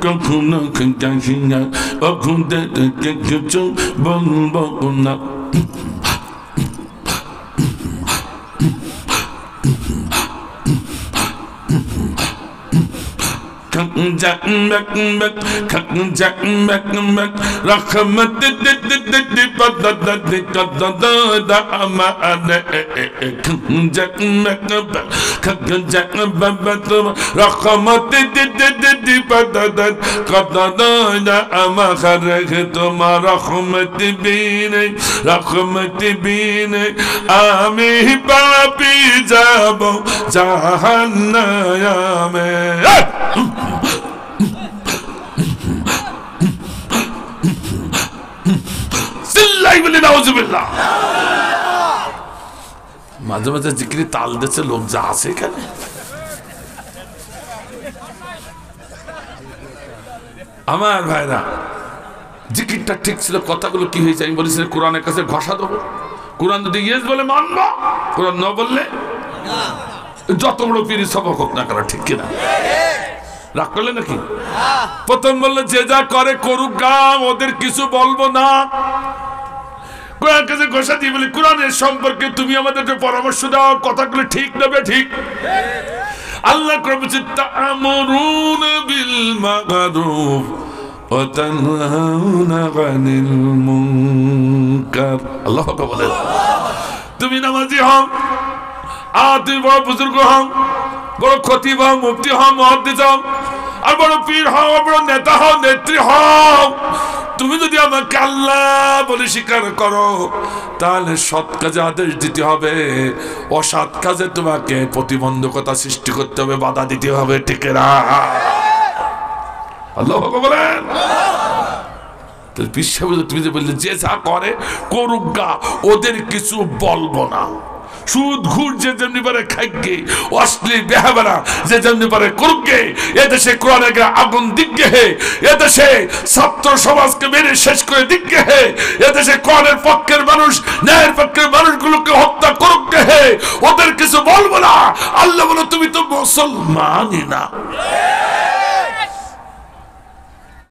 কখনো কিছু বলবো না। আমি পাপী যাব জাহান্নামে। মাঝে মাঝে জিকিরি তাল দিচ্ছে লোক যা আছে এখানে। আমার ভাইরা জিকিরটা ঠিক ছিল, কথাগুলো কি হয়েছে আমি বলেছি কোরআনের কাছে ঘষা দেবো। কোরআন যদি ইয়েস বলে মানবো, কোরআন ন বললে যত বড় পীরি সবক হোক না করা, ঠিক কিনা? রাগ করলে নাকি? প্রথম বললো যে যা করে করুক গা, ওদের কিছু বলবো না। কোরআন কাছে ঘোষণা দিয়ে বলি কোরআনের সম্পর্কে তুমি আমাদের পরামর্শ দাও, কথাগুলো ঠিক নেবে ঠিক। আল্লাহ বলছে তা'মুরুনা বিল মা'রুফ ওয়া তানহাউনা আনিল মুনকার। আল্লাহ পাক বলেন তুমি নামাজি হও, আর তুমি বড় বুজুর্গ হও, বড় খতিব হও, মুফতি হও, মুহাদ্দিস হও, আর বড় পীর হও, বড় নেতা হও, নেত্রী হও, তুমি যদি আমাকে আল্লাহ বলে স্বীকার করো তাহলে সৎ কাজে আদেশ দিতে হবে, অসৎ কাজে তোমাকে প্রতিবন্ধকতা সৃষ্টি করতে হবে, বাধা দিতে হবে, ঠিক না? আল্লাহ বলেন তুমি যে বললে যে যা করে করুক গা, ওদের কিছু বলবো না। সুদ ঘুষ যে যেমনি পারে খাইগে, অশ্লীল বেহাবেরা যে যেমনি পারে করুকে, এদেশে কোরআনের আগুন দিকে হে, এদেশে ছাত্র সমাজকে মেরে শেষ করে দিকে হে, এদেশে কোরআনের পক্ষের মানুষ, ন্যায়ের পক্ষের মানুষগুলোকে হত্যা করুকে হে, ওদের কিছু বলবো না। আল্লাহ বলো তুমি তো মুসলমানই না।